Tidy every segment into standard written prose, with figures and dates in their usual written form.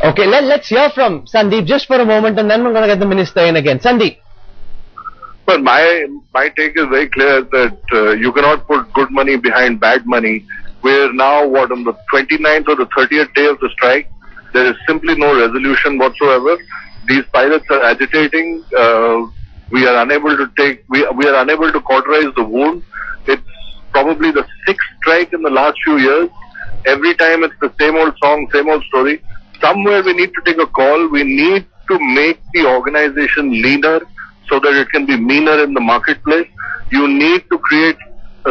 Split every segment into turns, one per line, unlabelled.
Okay, let's hear from Sandeep just for a moment, and then we're going to get the minister in again. Sandeep.
Well, my take is very clear that you cannot put good money behind bad money. We're now, on the 29th or the 30th day of the strike. There is simply no resolution whatsoever. These pilots are agitating. We are unable to cauterize the wound. It's probably the 6th strike in the last few years. Every time it's the same old song, same old story. Somewhere we need to take a call. We need to make the organization leaner so that it can be meaner in the marketplace. You need to create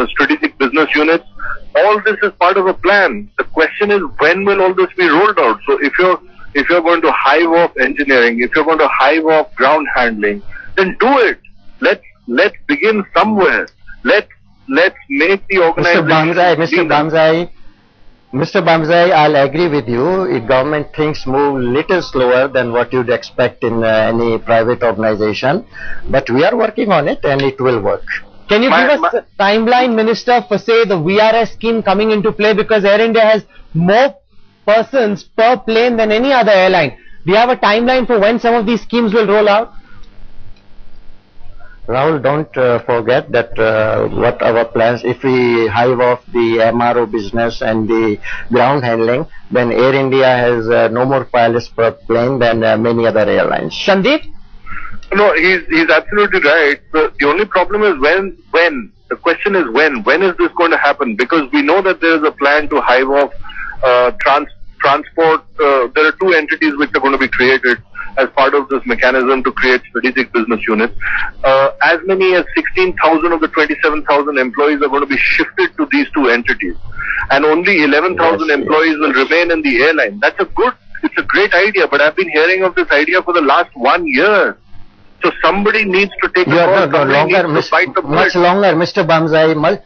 strategic business units. All this is part of a plan. The question is, when will all this be rolled out? So if you're going to hive off engineering, if you're going to hive off ground handling, then do it. Let's begin somewhere. Let's make the organization.
Mr. Bamzai, I'll agree with you. If government things move little slower than what you'd expect in any private organization, but we are working on it and it will work.
Can you give us a timeline, Minister, for say the VRS scheme coming into play, because Air India has more persons per plane than any other airline? Do you have a timeline for when some of these schemes will roll out?
Rahul, don't forget that what our plans, if we hive off the MRO business and the ground handling, then Air India has no more pilots per plane than many other airlines.
Sandeep?
No, he's absolutely right. The only problem is when. The question is when. When is this going to happen? Because we know that there is a plan to hive off transport. There are 2 entities which are going to be created as part of this mechanism to create strategic business units. As many as 16,000 of the 27,000 employees are going to be shifted to these 2 entities, and only 11,000 employees will remain in the airline. It's a great idea, but I've been hearing of this idea for the last 1 year. So somebody needs to take
much longer, Mr. Bamzai,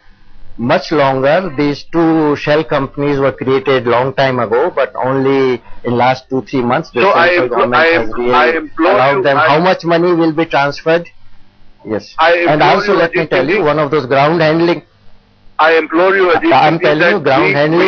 much longer. These 2 shell companies were created long time ago, but only in last 2-3 months the central government has really allowed them. How much money will be transferred? Yes. And also let me tell you, one of those ground handling.
I implore you, Ajit,
I'm telling you, ground handling.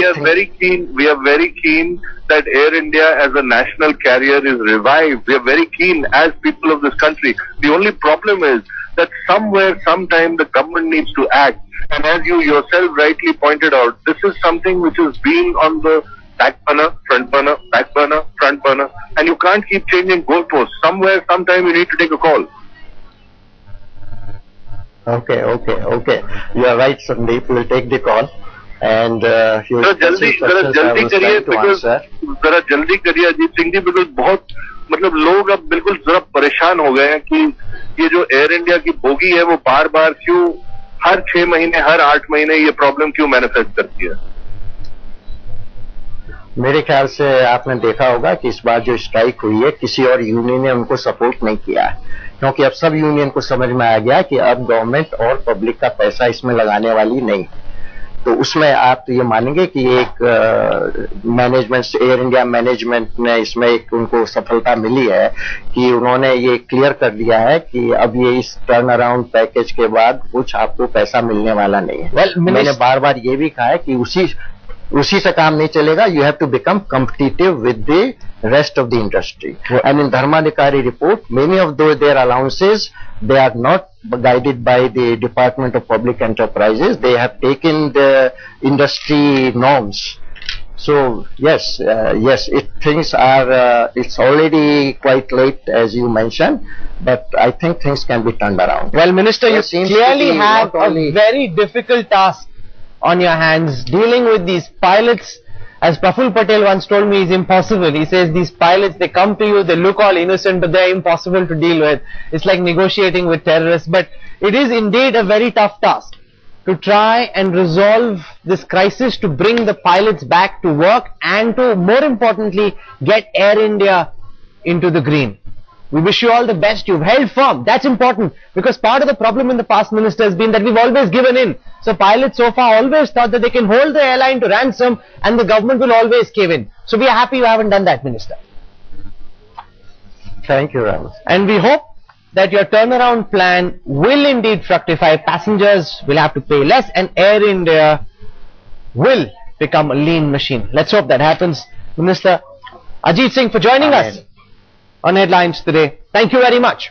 We are very keen that Air India as a national carrier is revived. We are very keen as people of this country. The only problem is that somewhere, sometime the government needs to act. And as you yourself rightly pointed out, this is something which has been on the back burner, front burner, back burner, front burner, and you can't keep changing goalposts. Somewhere, sometime you need to take a call.
Okay. You are right, Sandeep. We will take the call. And you will
jaldi करिए Ajit Singh ji, because बहुत मतलब लोग अब बिल्कुल जरा परेशान हो गए हैं कि ये जो एयर इंडिया की बोगी है वो बार बार क्यों हर 6 महीने, हर 8 महीने ये प्रॉब्लम क्यों मैनिफेस्ट करती है।
मेरे ख्याल से आपने देखा होगा कि इस बार जो स्ट्राइक हुई है, किसी और यूनियन ने उनको सपोर्ट नहीं किया है, क्योंकि अब सब यूनियन को समझ में आ गया कि अब गवर्नमेंट और पब्लिक का पैसा इसमें लगाने वाली नहीं। तो उसमें आप तो ये मानेंगे कि एक मैनेजमेंट, एयर इंडिया मैनेजमेंट ने इसमें एक उनको सफलता मिली है कि उन्होंने ये क्लियर कर दिया है कि अब ये इस टर्न अराउंड पैकेज के बाद कुछ आपको पैसा मिलने वाला नहीं है। मैंने बार बार ये भी कहा है कि उसी से काम नहीं चलेगा। You have to become competitive with the rest of the industry. And in Dharmadhikari report, many of their allowances, they are not guided by the Department of Public Enterprises. They have taken the industry norms. So yes, things are, it's already quite late as you mentioned, but I think things can be turned around.
Well, Minister, you clearly have a very difficult task on your hands. Dealing with these pilots, as Praful Patel once told me, is impossible. He says these pilots, they come to you, they look all innocent, but they're impossible to deal with. It's like negotiating with terrorists. But it is indeed a very tough task to try and resolve this crisis, to bring the pilots back to work, and to, more importantly, get Air India into the green. We wish you all the best. You've held firm. That's important, because part of the problem in the past, Minister, has been that we've always given in. So pilots so far always thought that they can hold the airline to ransom and the government will always cave in. So we are happy you haven't done that, Minister.
Thank you, Ram.
And we hope that your turnaround plan will indeed fructify. Passengers will have to pay less and Air India will become a lean machine. Let's hope that happens. Minister, Ajit Singh, for joining us
Amen.
on Headlines today. Thank you very much.